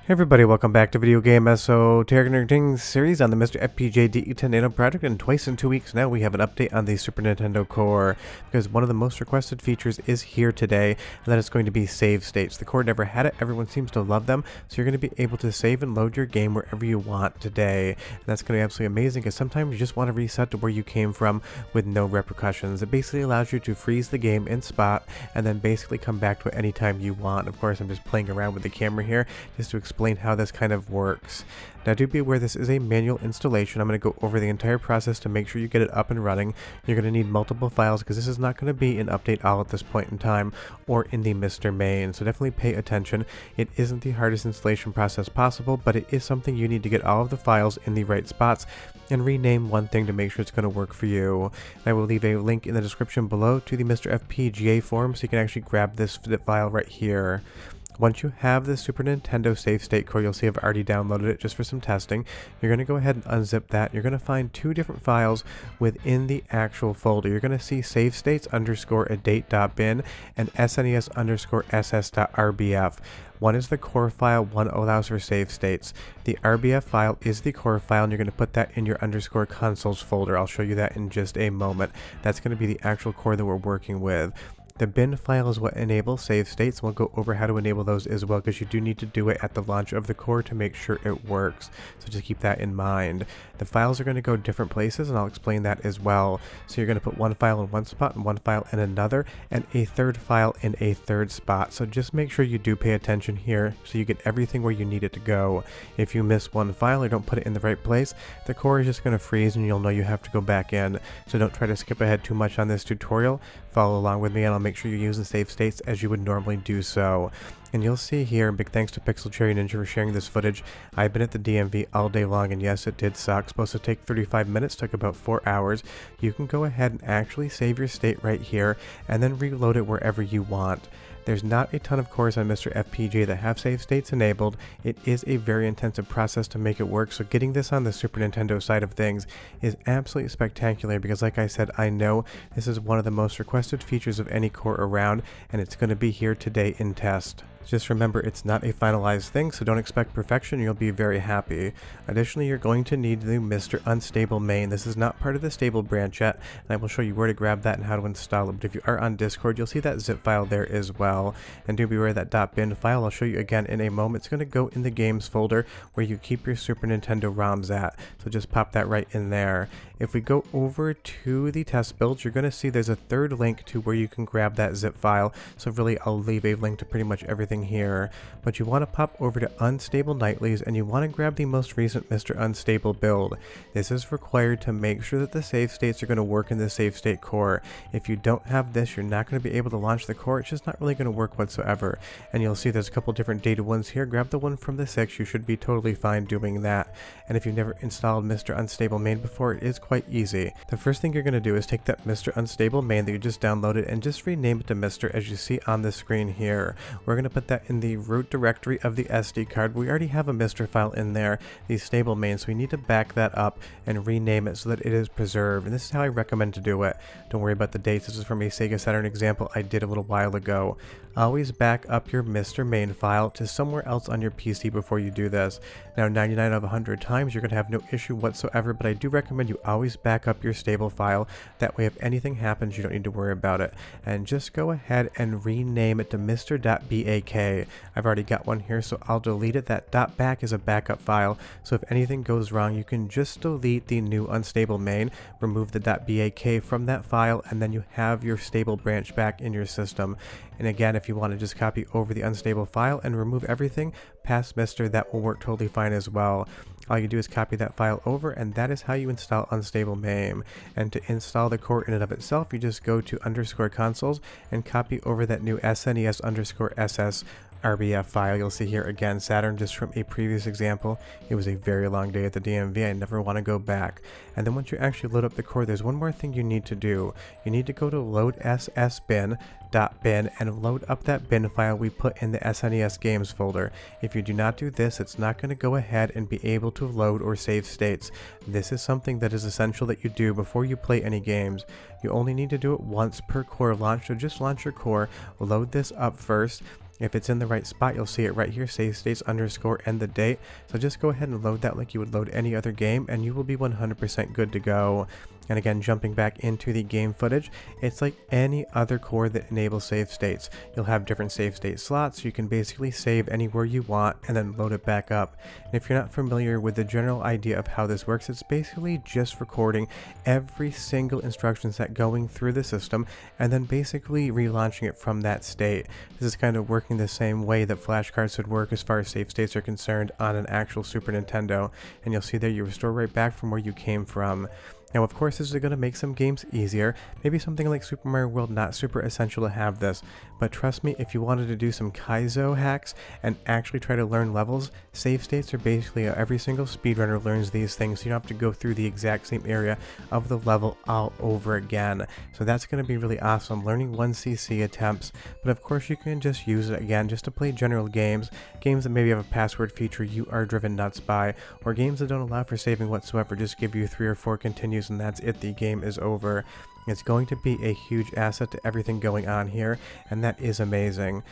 Hey everybody, welcome back to Video Game Esoteric Nerding series on the MiSTer FPGA DE10 Nano project, and twice in 2 weeks now we have an update on the Super Nintendo core, because one of the most requested features is here today, and that is going to be save states. The core never had it, everyone seems to love them, so you're going to be able to save and load your game wherever you want today, and that's going to be absolutely amazing, because sometimes you just want to reset to where you came from with no repercussions. It basically allows you to freeze the game in spot, and then basically come back to it anytime you want. Of course, I'm just playing around with the camera here, just to explain how this kind of works. Now, do be aware this is a manual installation. I'm going to go over the entire process to make sure you get it up and running. You're going to need multiple files because this is not going to be an update all at this point in time or in the MiSTer main, so definitely pay attention. It isn't the hardest installation process possible, but it is something you need to get all of the files in the right spots and rename one thing to make sure it's going to work for you. And I will leave a link in the description below to the MiSTer FPGA forum so you can actually grab this file right here. Once you have the Super Nintendo save state core, you'll see I've already downloaded it just for some testing. You're going to go ahead and unzip that. You're going to find two different files within the actual folder. You're going to see save states _ a date.bin and SNES _ ss.rbf. One is the core file, one allows for save states. The RBF file is the core file, and you're going to put that in your _ consoles folder. I'll show you that in just a moment. That's going to be the actual core that we're working with. The bin file is what enables save states, and we'll go over how to enable those as well, because you do need to do it at the launch of the core to make sure it works. So just keep that in mind. The files are going to go different places, and I'll explain that as well. So you're going to put one file in one spot and one file in another, and a third file in a third spot. So just make sure you do pay attention here so you get everything where you need it to go. If you miss one file or don't put it in the right place, the core is just going to freeze and you'll know you have to go back in. So don't try to skip ahead too much on this tutorial. Follow along with me, and I'll make sure you use the save states as you would normally do so. And you'll see here, big thanks to Pixel Cherry Ninja for sharing this footage. I've been at the DMV all day long, and yes, it did suck. Supposed to take 35 minutes, took about 4 hours. You can go ahead and actually save your state right here, and then reload it wherever you want. There's not a ton of cores on MiSTer FPGA that have save states enabled. It is a very intensive process to make it work, so getting this on the Super Nintendo side of things is absolutely spectacular, because like I said, I know this is one of the most requested features of any core around, and it's going to be here today in test. Just remember, it's not a finalized thing, so don't expect perfection. You'll be very happy. Additionally, you're going to need the MiSTer Unstable main. This is not part of the stable branch yet, and I will show you where to grab that and how to install it. But if you are on Discord, you'll see that zip file there as well. And do be aware that .bin file, I'll show you again in a moment. It's going to go in the games folder where you keep your Super Nintendo ROMs at. So just pop that right in there. If we go over to the test builds, you're going to see there's a third link to where you can grab that zip file. So really, I'll leave a link to pretty much everything here, but you want to pop over to Unstable Nightlies, and you want to grab the most recent MiSTer Unstable build. This is required to make sure that the save states are going to work in the save state core. If you don't have this, you're not going to be able to launch the core. It's just not really going to work whatsoever. And you'll see there's a couple different data ones here. Grab the one from the 6. You should be totally fine doing that. And if you've never installed MiSTer Unstable main before, it is quite easy. The first thing you're going to do is take that MiSTer Unstable main that you just downloaded and just rename it to MiSTer, as you see on the screen here. We're going to put that in the root directory of the SD card. We already have a MiSTer file in there, the stable main, so we need to back that up and rename it so that it is preserved. And this is how I recommend to do it. Don't worry about the dates. This is from a Sega Saturn example I did a little while ago. Always back up your MiSTer main file to somewhere else on your PC before you do this. Now, 99 out of 100 times you're going to have no issue whatsoever, but I do recommend you always back up your stable file. That way, if anything happens, you don't need to worry about it. And just go ahead and rename it to MiSTer.bak. I've already got one here, so I'll delete it. That .back is a backup file, so if anything goes wrong, you can just delete the new unstable main, remove the .bak from that file, and then you have your stable branch back in your system. And again, if you want to just copy over the unstable file and remove everything past MiSTer, that will work totally fine as well. All you do is copy that file over, and that is how you install Unstable main. And to install the core in and of itself, you just go to _ consoles and copy over that new SNES _ ss RBF file. You'll see here again, Saturn, just from a previous example. It was a very long day at the DMV. I never want to go back. And then once you actually load up the core, there's one more thing you need to do. You need to go to load ssbin.bin and load up that bin file we put in the SNES games folder. If you do not do this, it's not going to go ahead and be able to load or save states. This is something that is essential that you do before you play any games. You only need to do it once per core launch, so just launch your core, load this up first, If it's in the right spot, you'll see it right here, save states underscore and the date. So just go ahead and load that like you would load any other game, and you will be 100% good to go. And again, jumping back into the game footage, it's like any other core that enables save states. You'll have different save state slots, so you can basically save anywhere you want and then load it back up. And if you're not familiar with the general idea of how this works, it's basically just recording every single instruction set going through the system and then basically relaunching it from that state. This is kind of working the same way that flashcards would work as far as save states are concerned on an actual Super Nintendo. And you'll see there you restore right back from where you came from. Now, of course, this is going to make some games easier. Maybe something like Super Mario World, not super essential to have this, but trust me, if you wanted to do some Kaizo hacks and actually try to learn levels, save states are basically every single speedrunner learns these things, so you don't have to go through the exact same area of the level all over again. So that's going to be really awesome, learning 1cc attempts, but of course you can just use it again just to play general games that maybe have a password feature you are driven nuts by, or games that don't allow for saving whatsoever, just give you 3 or 4 continues and that's it, the game is over. It's going to be a huge asset to everything going on here, and that is amazing.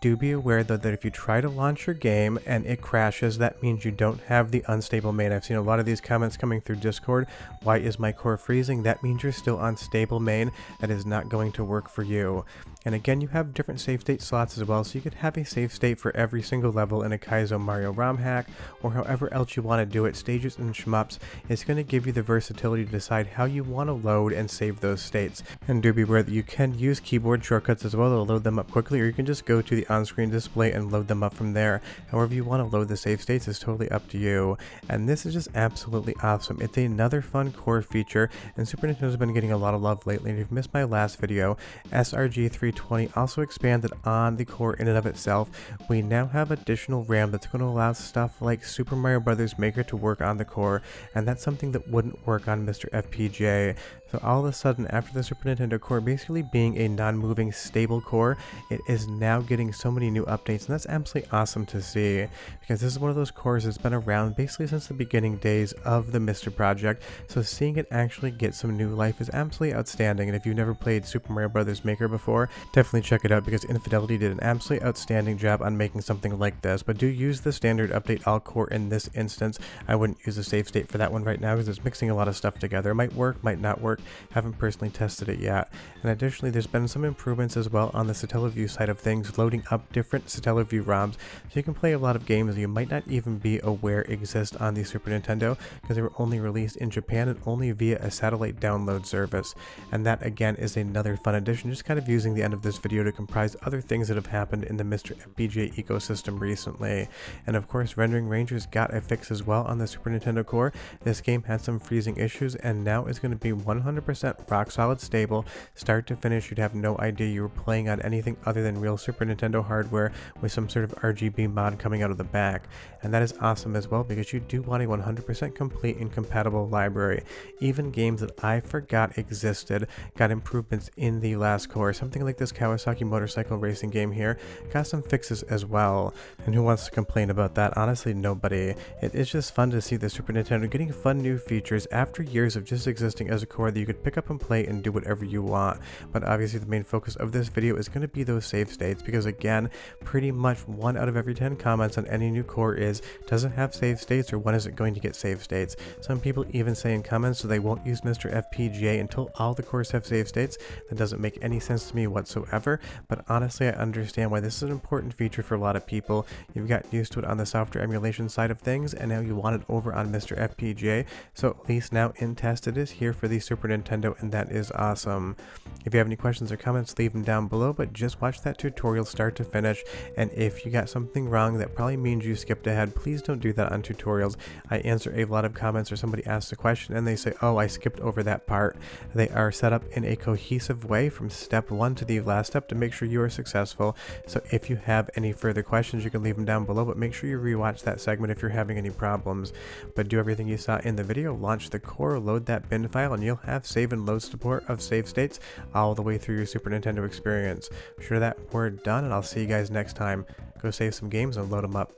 Do be aware though that if you try to launch your game and it crashes, that means you don't have the unstable main. I've seen a lot of these comments coming through Discord. Why is my core freezing? That means you're still on stable main. That is not going to work for you. And again, you have different save state slots as well, so you could have a save state for every single level in a Kaizo Mario ROM hack, or however else you want to do it, stages and shmups. It's going to give you the versatility to decide how you want to load and save those states. And do be aware that you can use keyboard shortcuts as well to load them up quickly, or you can just go to the on-screen display and load them up from there. However you want to load the save states is totally up to you. And this is just absolutely awesome. It's another fun core feature, and Super Nintendo's been getting a lot of love lately. And if you've missed my last video, SRG 320 also expanded on the core in and of itself. We now have additional RAM that's going to allow stuff like Super Mario Bros. Maker to work on the core, and that's something that wouldn't work on MiSTer FPGA. So all of a sudden, after the Super Nintendo core basically being a non-moving stable core, it is now getting so many new updates, and that's absolutely awesome to see, because this is one of those cores that's been around basically since the beginning days of the MiSTer project, so seeing it actually get some new life is absolutely outstanding. And if you've never played Super Mario Bros. Maker before, definitely check it out, because Infidelity did an absolutely outstanding job on making something like this. But do use the standard update all core in this instance. I wouldn't use a save state for that one right now, because it's mixing a lot of stuff together. It might work, might not work. Haven't personally tested it yet. And additionally, there's been some improvements as well on the Satellaview side of things, loading up different Satellaview ROMs, so you can play a lot of games you might not even be aware exist on the Super Nintendo, because they were only released in Japan and only via a satellite download service. And that again is another fun addition, just kind of using the end of this video to comprise other things that have happened in the MiSTer FPGA ecosystem recently. And of course, Rendering Rangers got a fix as well on the Super Nintendo core. This game had some freezing issues, and now is going to be 100% rock solid stable, start to finish. You'd have no idea you were playing on anything other than real Super Nintendo hardware with some sort of RGB mod coming out of the back. And that is awesome as well, because you do want a 100% complete and compatible library. Even games that I forgot existed got improvements in the last core. Something like this Kawasaki motorcycle racing game here got some fixes as well. And who wants to complain about that? Honestly, nobody. It is just fun to see the Super Nintendo getting fun new features after years of just existing as a core that you could pick up and play and do whatever you want. But obviously the main focus of this video is going to be those save states, because again, pretty much 1 out of every 10 comments on any new core is, does it have save states, or when is it going to get save states? Some people even say in comments so they won't use MiSTer FPGA until all the cores have save states. That doesn't make any sense to me whatsoever, but honestly I understand why this is an important feature for a lot of people. You've got used to it on the software emulation side of things, and now you want it over on MiSTer FPGA, so at least now in test it is here for the Super Nintendo, and that is awesome. If you have any questions or comments, leave them down below, but just watch that tutorial start to finish, and if you got something wrong that probably means you skipped ahead, please don't do that on tutorials. I answer a lot of comments, or somebody asks a question and they say, oh, I skipped over that part. They are set up in a cohesive way from step 1 to the last step to make sure you are successful. So if you have any further questions, you can leave them down below, but make sure you rewatch that segment if you're having any problems. But do everything you saw in the video, launch the core, load that bin file, and you'll have save and load support of save states all the way through your Super Nintendo experience. Sure that we're done, and I'll see you guys next time. Go save some games and load them up.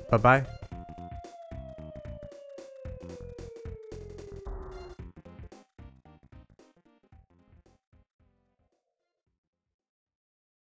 Bye bye.